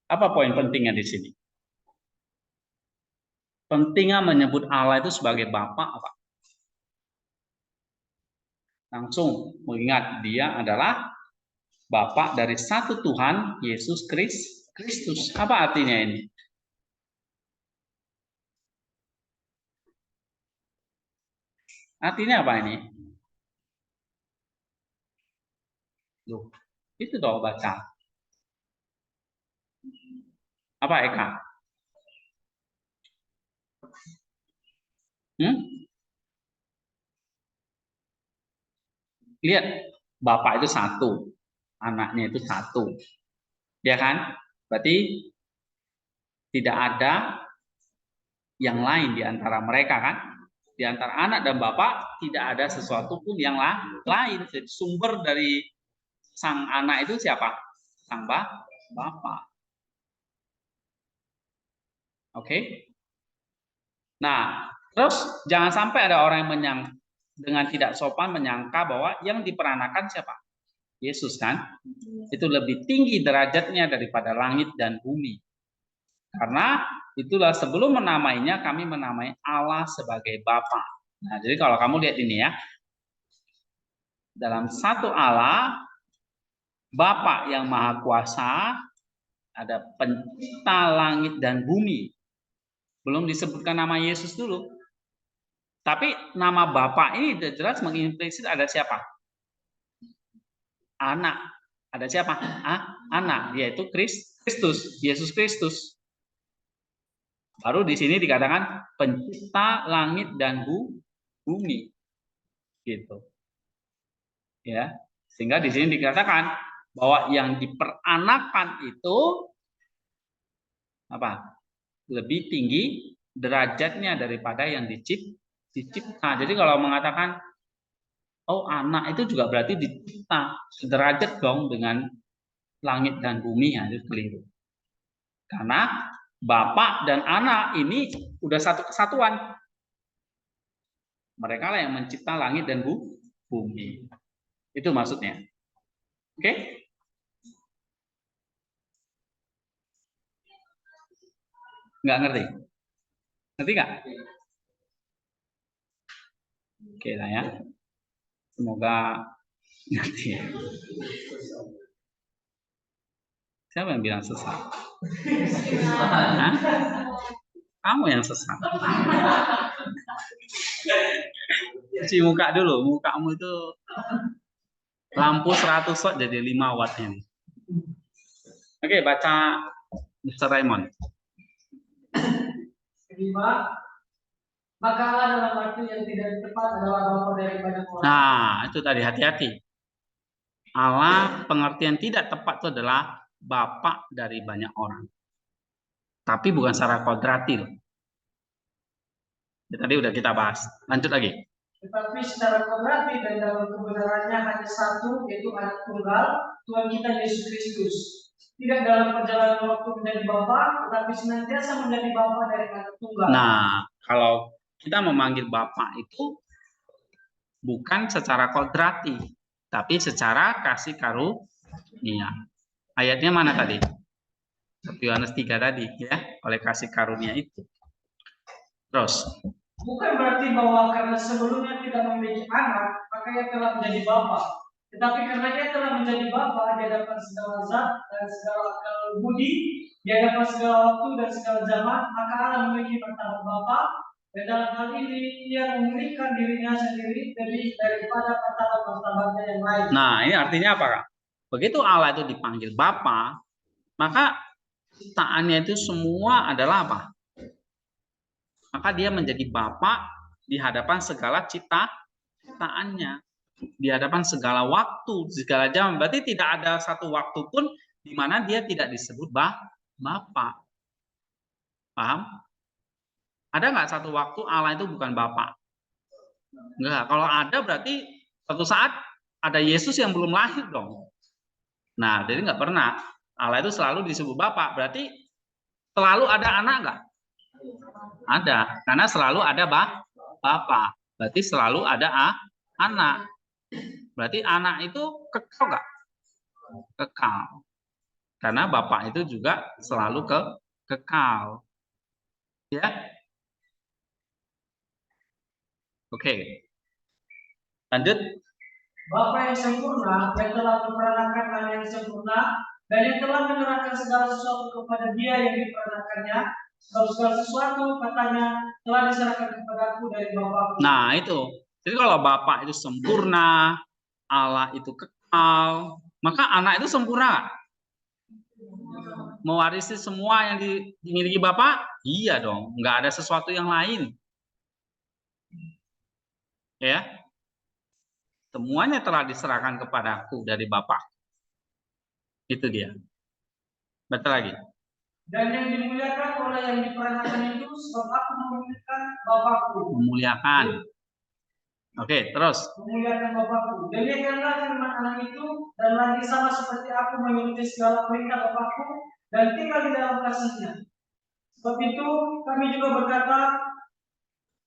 Apa poin pentingnya di sini? Pentingnya menyebut Allah itu sebagai Bapa apa? Langsung mengingat dia adalah Bapa dari satu Tuhan Yesus Kristus. Apa artinya ini? Artinya apa ini? Loh, itu dong baca. Apa Eka? Lihat, Bapak itu satu, anaknya itu satu. Ya kan? Berarti tidak ada yang lain di antara mereka kan? Di antara anak dan Bapak tidak ada sesuatu pun yang lain. Jadi sumber dari sang anak itu siapa? Sang Bapak. Oke? Nah, terus jangan sampai ada orang yang dengan tidak sopan menyangka bahwa yang diperanakan siapa? Yesus kan? Itu lebih tinggi derajatnya daripada langit dan bumi. Karena itulah sebelum menamainya kami menamai Allah sebagai Bapa. Nah, jadi kalau kamu lihat ini ya, dalam satu Allah, Bapa yang Maha Kuasa, ada pencipta langit dan bumi. Belum disebutkan nama Yesus dulu. Tapi nama Bapa ini jelas mengimplisit ada siapa? Anak. Ada siapa? Anak, yaitu Kristus, Yesus Kristus. Baru di sini dikatakan pencipta langit dan bumi. Gitu. Ya. Sehingga di sini dikatakan bahwa yang diperanakan itu apa? Lebih tinggi derajatnya daripada yang dicipta. Jadi kalau mengatakan oh anak itu juga berarti dicipta sederajat dong dengan langit dan bumi, ya itu keliru. Karena Bapak dan anak ini udah satu kesatuan. Mereka lah yang mencipta langit dan bumi. Itu maksudnya. Oke? Nggak ngerti? Ngerti nggak? Oke lah ya. Semoga ngerti. Siapa yang bilang sesat? Hah? Kamu yang sesat. Cuci muka dulu, mukamu itu lampu 100 watt jadi 5 watt ini. Oke, baca Mr. Raymond. Kelima, maka Allah dalam arti yang tidak tepat adalah Bapa daripada orang. Nah, itu tadi hati-hati. Allah pengertian tidak tepat itu adalah Bapak dari banyak orang. Tapi bukan secara kodratil. Ya, tadi udah kita bahas. Lanjut lagi. Tetapi secara kodratil dan dalam kebenarannya hanya satu, yaitu anak tunggal, Tuhan kita Yesus Kristus. Tidak dalam perjalanan waktu menjadi Bapa, tetapi senantiasa menjadi Bapa dari anak tunggal. Nah, kalau kita memanggil Bapak itu bukan secara kodratil, tapi secara kasih karunia. Ayatnya mana tadi? 1 Yohanes 3 tadi ya, oleh kasih karunia itu. Terus. Bukan berarti bahwa karena sebelumnya tidak memiliki anak, maka ia telah menjadi bapa. Tetapi karena ia telah menjadi bapa di hadapan segala zat dan segala akal budi, di hadapan segala waktu dan segala zaman, maka Allah memiliki martabat bapa. Dan dalam hal ini ia memilihkan dirinya sendiri lebih daripada martabat-martabatnya yang lain. Nah, ini artinya apa, Kak? Begitu Allah itu dipanggil Bapa, maka ciptaannya itu semua adalah apa? Maka dia menjadi Bapa di hadapan segala ciptaannya, di hadapan segala waktu, segala jam. Berarti tidak ada satu waktu pun di mana dia tidak disebut Bapa. Paham? Ada nggak satu waktu Allah itu bukan Bapa? Enggak. Kalau ada berarti suatu saat ada Yesus yang belum lahir dong. Nah, jadi nggak pernah. Allah itu selalu disebut Bapa. Berarti selalu ada anak nggak? Ada. Karena selalu ada Bapa. Berarti selalu ada anak. Berarti anak itu kekal nggak? Kekal. Karena Bapak itu juga selalu kekal. Ya. Oke. Lanjut. Bapa yang sempurna, yang telah memperanakan anak yang sempurna, dan yang telah menyerahkan segala sesuatu kepada Dia yang diperanakannya. Segala sesuatu, katanya, telah diserahkan kepadaku dari Bapa. Nah, itu. Jadi kalau Bapak itu sempurna, Allah itu kekal, maka anak itu sempurna. Mewarisi semua yang dimiliki Bapak? Iya dong, nggak ada sesuatu yang lain. Ya. Semuanya telah diserahkan kepadaku dari Bapak. Itu dia. Baca lagi. Dan yang dimuliakan oleh yang diperanakan itu, sebab aku memuliakan Bapakku. Memuliakan. Oke, terus. Memuliakan Bapakku. Demikianlah firman anak itu, dan lagi sama seperti aku mengikuti segala perintah Bapakku, dan tinggal di dalam kasih-Nya. Sebab itu, kami juga berkata,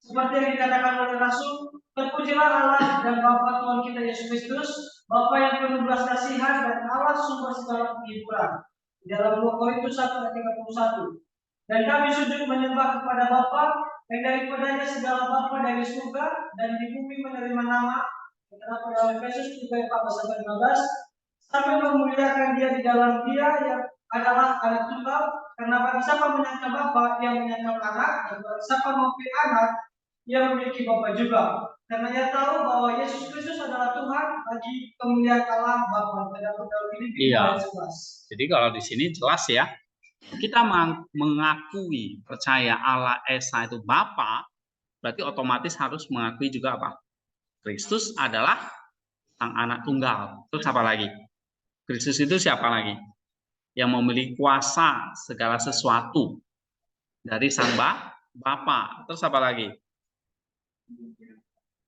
seperti yang dikatakan oleh Rasul, terpujilah Allah dan Bapa Tuhan kita Yesus Kristus, Bapa yang penuh belas kasihan dan Allah sumber segala penghiburan. Di dalam 2 Korintus 1 ayat 31. Dan kami sujud menyembah kepada Bapa yang daripadanya segala Bapa dari surga dan di bumi menerima nama, terdapat dalam Efesus 3 ayat 14-15, sampai memuliakan Dia di dalam Dia yang adalah anak tunggal, karena bagi siapa menyangka Bapa, Ia menyangka anak, dan bagi siapa memiliki anak, Ia memiliki Bapa juga. Karena Ia tahu bahwa Yesus Kristus adalah Tuhan bagi kemuliaan Allah Bapa. Terdapat dalam Filipi 4 ayat 11. Jadi kalau di sini jelas ya, kita mengakui percaya Allah Esa itu Bapa, berarti otomatis harus mengakui juga apa? Kristus adalah sang anak tunggal. Terus apa lagi? Kristus itu siapa lagi? Yang memiliki kuasa segala sesuatu dari sang Bapa. Terus apa lagi?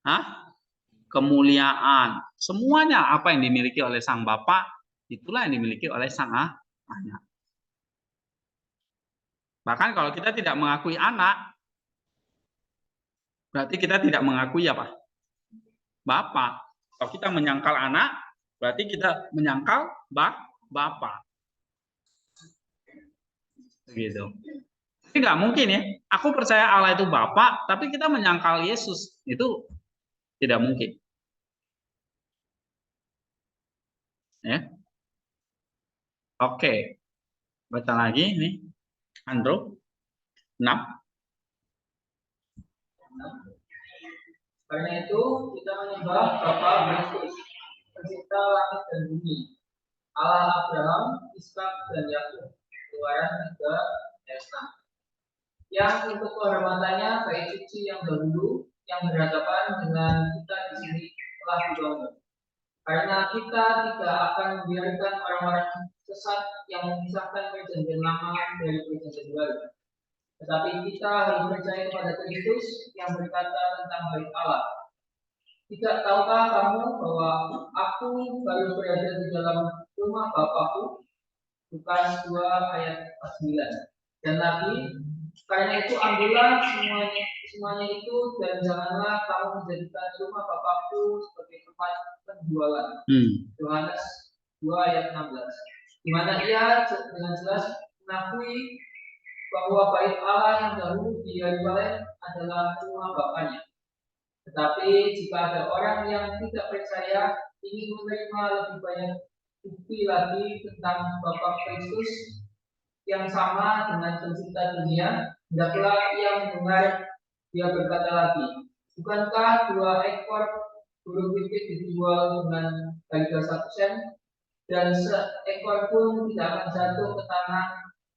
Hah? Kemuliaan. Semuanya apa yang dimiliki oleh sang Bapa, itulah yang dimiliki oleh sang anak. Bahkan kalau kita tidak mengakui anak, berarti kita tidak mengakui apa? Bapa. Kalau kita menyangkal anak, berarti kita menyangkal Bapa. Gitu. Jadi nggak mungkin ya. Aku percaya Allah itu Bapa, tapi kita menyangkal Yesus. Itu tidak mungkin. Ya. Oke. Baca lagi nih. Andrew. 6. Karena itu kita menyembah Bapa Kristus, pencipta langit dan bumi, Allah Abraham, Ishak dan Yakub. Keluaran 3 ayat 6. Yang untuk kehormatannya bait suci yang dahulu yang berhadapan dengan kita di sini telah dibangun. Karena kita tidak akan membiarkan orang-orang sesat yang memisahkan perjanjian lama dari perjanjian baru. Tetapi kita harus percaya kepada Kristus yang berkata tentang bait Allah. Tidak tahukah kamu bahwa aku baru berada di dalam rumah Bapakku? Lukas 2 ayat 9. Dan lagi, karena itu ambillah semuanya itu dan janganlah kamu menjadikan rumah Bapakku sebagai tempat penjualan. Yohanes 2 ayat 16. Di mana ia dengan jelas mengakui bahwa bait Allah yang dahulu di Yerusalem adalah rumah Bapaknya. Tetapi jika ada orang yang tidak percaya ingin menerima lebih banyak bukti lagi tentang Bapa Kristus yang sama dengan pencipta dunia, hendaklah ia mendengar dia berkata lagi, bukankah 2 ekor burung pipit dijual dengan harga 1 sen, dan seekor pun tidak akan jatuh ke tanah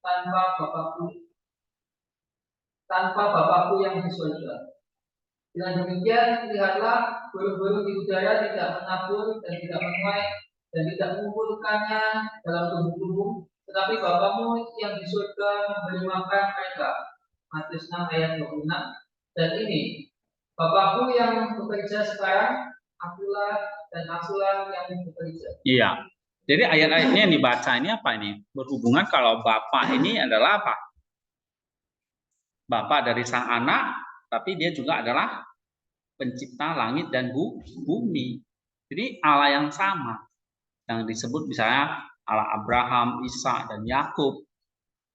tanpa Bapakku yang di surga. Dengan demikian, lihatlah burung-burung di udara tidak menabur dan tidak menuai dan tidak mengumpulkannya dalam tubuh-tubuh, tetapi Bapamu yang di surga memberi makan mereka. Matius 6 ayat 26. Dan ini, Bapakku yang bekerja sekarang, akulah yang bekerja. Iya. Jadi ayat-ayatnya yang dibaca ini apa ini? Berhubungan kalau Bapa ini adalah apa? Bapa dari sang anak, tapi dia juga adalah pencipta langit dan bumi. Jadi Allah yang sama. Yang disebut misalnya Allah Abraham, Ishak dan Yakub.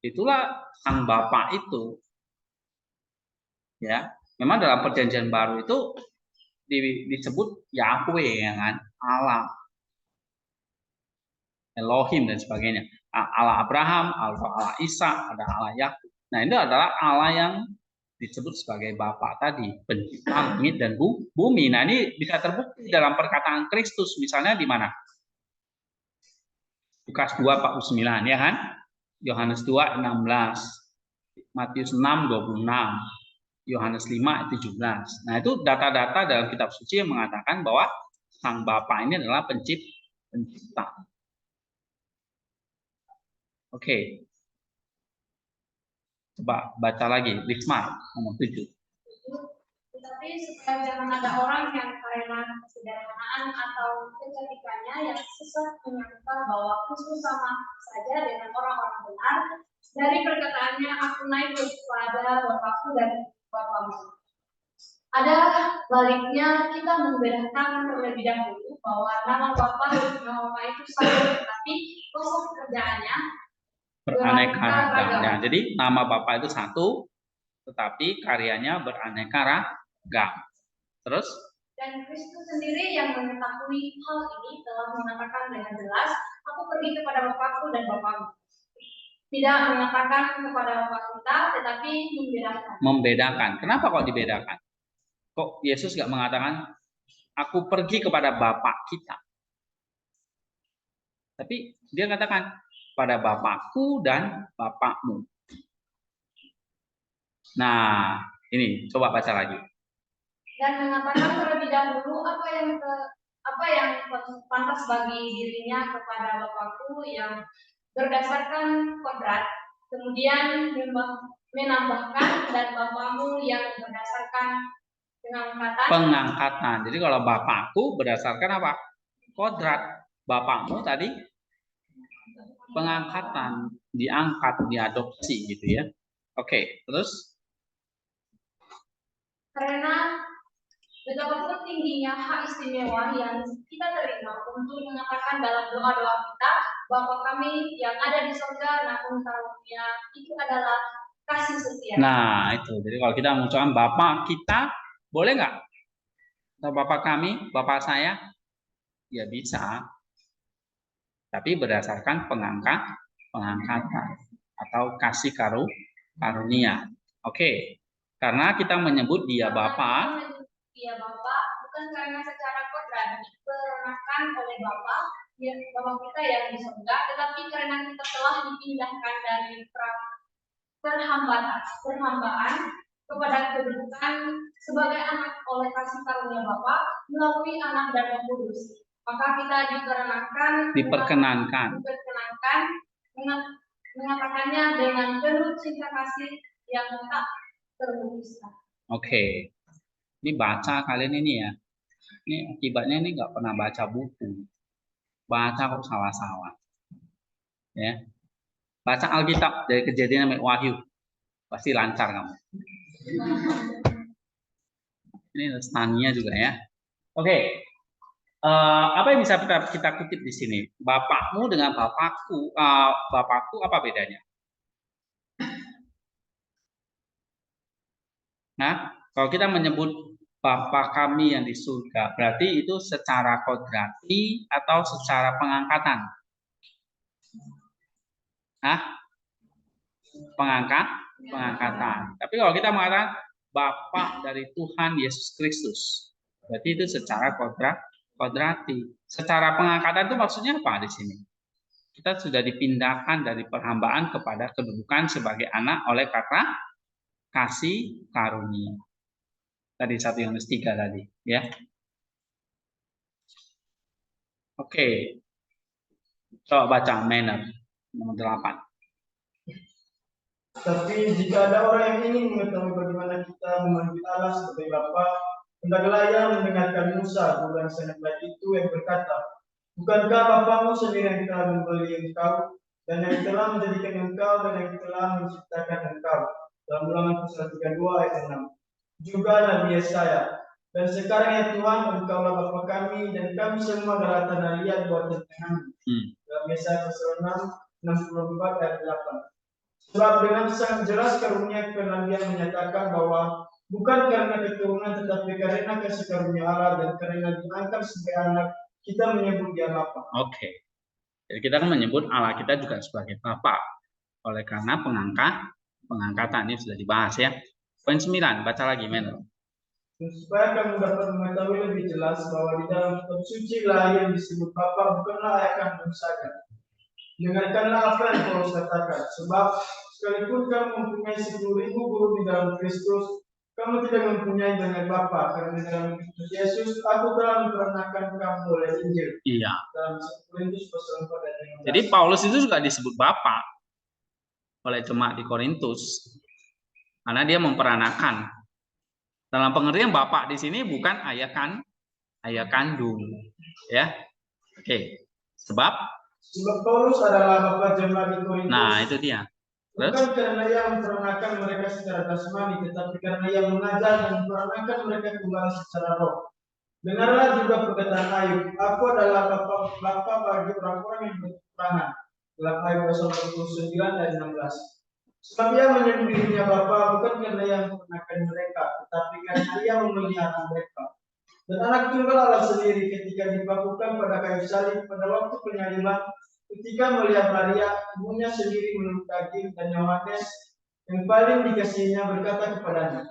Itulah sang Bapa itu. Ya. Memang dalam perjanjian baru itu disebut Yahweh, ya kan? Allah, Elohim dan sebagainya. Allah Abraham, Allah Ishak, ada Allah Yakub. Nah, itu adalah Allah yang disebut sebagai Bapa tadi, pencipta langit dan bumi. Nah, ini bisa terbukti dalam perkataan Kristus, misalnya di mana? Lukas 2:49, ya kan? Yohanes 2:16, Matius 6:26, Yohanes 5:17. Nah, itu data-data dalam kitab suci yang mengatakan bahwa sang Bapa ini adalah pencipta. Oke. Coba baca lagi, Risma nomor 7. Tetapi supaya jangan ada orang yang karena kesederhanaan atau kecantikannya yang sesat menyangka bahwa Kristus sama saja dengan orang-orang benar, dari perkataannya aku naik kepada Bapakku dan Bapamu. Ada baliknya kita membedakan terlebih dahulu bahwa nama Bapa dan nama Bapa itu sama, tetapi proses pekerjaannya beraneka ragam. Nah, jadi nama Bapa itu satu, tetapi karyanya beraneka ragam. Terus? Dan Kristus sendiri yang mengetahui hal ini telah mengatakan dengan jelas, aku pergi kepada Bapakku dan Bapamu. Tidak mengatakan kepada Bapa kita, tetapi membedakan. Membedakan. Kenapa kok dibedakan? Kok Yesus nggak mengatakan, aku pergi kepada Bapa kita? Tapi dia katakan, pada Bapakku dan Bapakmu. Nah, ini coba baca lagi. Dan mengatakan terlebih dahulu apa yang pantas bagi dirinya kepada Bapakku yang berdasarkan kodrat, kemudian menambahkan dan Bapakmu yang berdasarkan pengangkatan. Jadi kalau Bapakku berdasarkan apa? Kodrat. Bapakmu tadi pengangkatan, diangkat, diadopsi gitu ya. Oke, terus? Karena betapa tingginya hak istimewa yang kita terima untuk mengatakan dalam doa-doa kita, Bapa kami yang ada di surga, namun karunia itu adalah kasih setia. Nah, itu. Jadi kalau kita mengucapkan Bapa kita, boleh nggak? Atau Bapa kami, Bapa saya? Ya bisa. Tapi berdasarkan pengangkatan atau kasih karunia. Oke. Karena kita menyebut dia Bapa. Dia Bapa bukan karena secara kodrat diperankan oleh Bapa kita yang di surga, tetapi karena kita telah dipindahkan dari perhambaan kepada kedudukan sebagai anak oleh kasih karunia Bapa melalui Anak dan Roh Kudus. Maka kita diperkenankan mengatakannya dengan penuh cinta kasih yang tak terlukiskan. Oke. Ini baca kalian ini ya. Ini akibatnya ini nggak pernah baca buku. Baca kok salah-salah. Ya. Baca Alkitab dari Kejadian sampai Wahyu. Pasti lancar kamu. Ini Stania juga ya. Oke. Apa yang bisa kita kutip di sini? Bapakmu dengan bapakku. Bapakku apa bedanya? Nah, kalau kita menyebut Bapa kami yang di surga, berarti itu secara kodrati atau secara pengangkatan? Pengangkatan. Tapi kalau kita mengatakan Bapa dari Tuhan Yesus Kristus, berarti itu secara kodrati. Secara pengangkatan itu maksudnya apa di sini? Kita sudah dipindahkan dari perhambaan kepada kedudukan sebagai anak oleh kata kasih karunia. Tadi 1 Yohanes 3 tadi, ya. Oke. Coba baca manner nomor 8. Tapi jika ada orang yang ingin mengetahui bagaimana kita memanggil Allah sebagai Bapa, hendaklah ia mendengarkan Musa, guru yang sangat baik itu, yang berkata, bukankah Bapamu sendiri yang telah membeli engkau, dan yang telah menjadikan engkau, dan yang telah menciptakan engkau? Dalam Ulangan pasal 32 ayat 6. Juga Nabi Yesaya, dan sekarang ya Tuhan, engkaulah Bapa kami, dan kami semua adalah tanah liat buatan tangan. Dalam Yesaya pasal 64 ayat 8. Sebab dengan sangat jelas karunia kenabian menyatakan bahwa bukan karena keturunan tetapi karena kasih karunia Allah dan karena diangkat sebagai anak kita menyebut dia Bapa. Oke. Jadi kita kan menyebut Allah kita juga sebagai Bapa. Oleh karena pengangkatan ini sudah dibahas ya. Poin 9, baca lagi men. Supaya kamu dapat mengetahui lebih jelas bahwa di dalam kitab suci lah yang disebut Bapa bukanlah ayah kandung saja. Dengarkanlah apa yang Paulus katakan, sebab sekalipun kamu mempunyai 10.000 guru di dalam Kristus, kamu tidak mempunyai banyak Bapa, karena dalam Kristus Yesus aku telah memperanakan kamu oleh Injil. Iya. Dalam 1 Korintus pasal 4 ayat 15. Jadi Paulus itu juga disebut Bapa oleh jemaat di Korintus, karena dia memperanakan. Dalam pengertian Bapa di sini bukan ayah kandung, ya. Oke. Sebab Paulus adalah Bapa jemaat di Korintus. Nah, itu dia. Bukan karena ia memperanakan mereka secara jasmani, tetapi karena ia mengajar dan memperanakan mereka kembali secara roh. Dengarlah juga perkataan Ayub, aku adalah Bapa bagi orang-orang yang berperangan. Dalam Ayub pasal 29 ayat 16. Sebab ia menyebut dirinya Bapa bukan karena ia memperanakan mereka, tetapi karena ia memelihara mereka. Dan anak tunggal Allah sendiri ketika dibakukan pada kayu salib pada waktu penyaliban, ketika melihat Maria, ibunya sendiri menurut daging, dan Yohanes yang paling dikasihinya berkata kepadanya,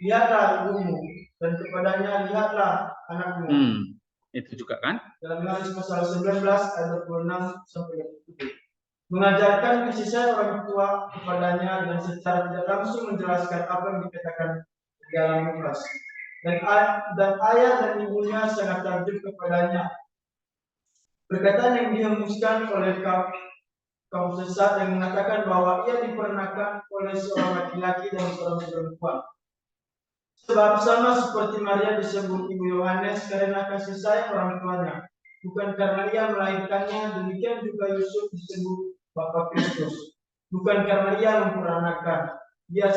lihatlah ibumu, dan kepadanya lihatlah anakmu. Itu juga kan? Dalam Yohanes pasal 19 ayat 26 sampai 27. Mengajarkan kasih sayang orang tua kepadanya dan secara tidak langsung menjelaskan apa yang dikatakan di dalam Lukas. Dan ayah dan ibunya sangat takjub kepadanya. Perkataan yang dihembuskan oleh kaum sesat yang mengatakan bahwa ia diperanakan oleh seorang laki-laki dan seorang perempuan. Sebab sama seperti Maria disebut ibu Yohanes karena kasih sayang orang tuanya, bukan karena ia melahirkannya. Demikian juga Yusuf disebut Bapa Kristus, bukan karena ia memperanakan dia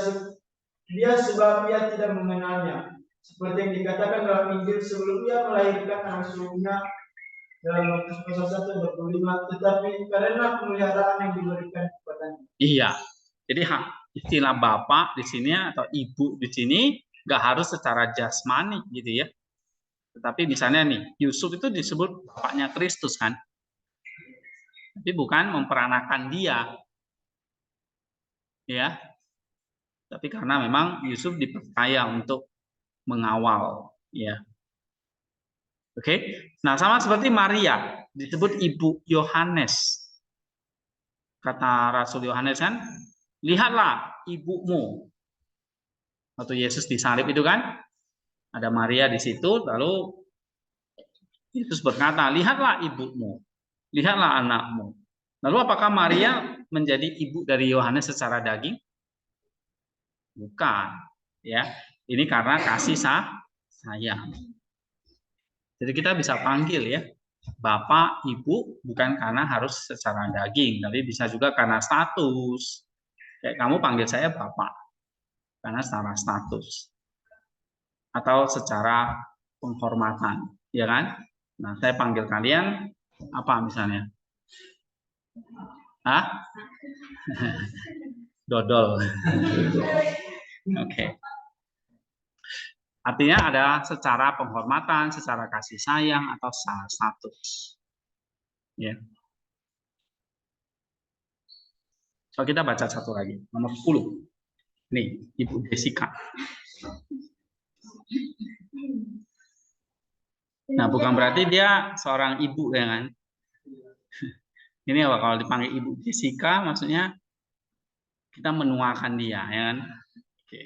sebab ia tidak mengenalnya. Seperti yang dikatakan dalam Injil, sebelum ia melahirkan anak sulungnya dalam Matius pasal 1:25, tetapi karena pemeliharaan yang diberikan kepadanya. Iya. Jadi istilah bapak di sini atau ibu di sini nggak harus secara jasmani gitu ya. Tetapi misalnya nih, Yusuf itu disebut bapaknya Kristus kan. Tapi bukan memperanakan dia. Ya. Tapi karena memang Yusuf dipercaya untuk mengawal, ya. Oke. Nah, sama seperti Maria disebut ibu Yohanes. Kata Rasul Yohanes kan, lihatlah ibumu. Waktu Yesus disalib itu kan, ada Maria di situ, lalu Yesus berkata, lihatlah ibumu, lihatlah anakmu. Lalu apakah Maria menjadi ibu dari Yohanes secara daging? Bukan, ya. Ini karena kasih sayang. Jadi kita bisa panggil ya, bapak, ibu, bukan karena harus secara daging, tapi bisa juga karena status. Kayak kamu panggil saya bapak, karena secara status. Atau secara penghormatan, ya kan? Nah, saya panggil kalian apa misalnya? Hah? Dodol. Oke. Artinya ada secara penghormatan, secara kasih sayang, atau secara status. Ya. So, kita baca satu lagi, nomor 10. Nih, Ibu Jessica. Nah, bukan berarti dia seorang ibu, ya kan? Ini apa kalau dipanggil Ibu Jessica, maksudnya kita menuakan dia, ya kan? Oke.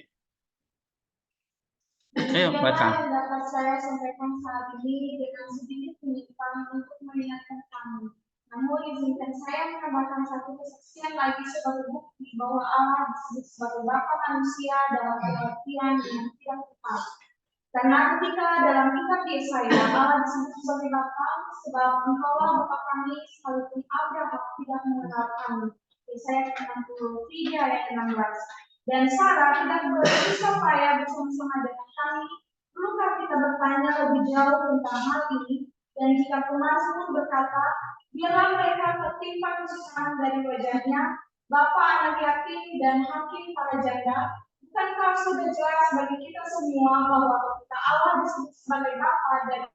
Ayo baca. Yang dapat saya sampaikan saat ini dengan sedikit penyimpanan untuk mengingatkan kamu. Namun izinkan saya menambahkan satu kesaksian lagi sebagai bukti bahwa Allah disebut sebagai Bapa manusia dalam pengertian yang tidak tepat. Karena ketika dalam kitab Yesaya Allah disebut sebagai Bapa, sebab Engkaulah Bapa kami sekalipun Abraham tidak mengenal kami. Yesaya 63 ayat 16. Dan Sarah tidak bersusah payah bersama-sama dengan kami. Perlukah kita bertanya lebih jauh tentang hal ini? Dan jika pemazmur berkata, biarlah mereka tertimpa kesusahan dari wajahnya, Bapa anak yatim dan hakim para janda. Bukankah sudah jelas bagi kita semua bahwa kita Allah disebut sebagai Bapa dari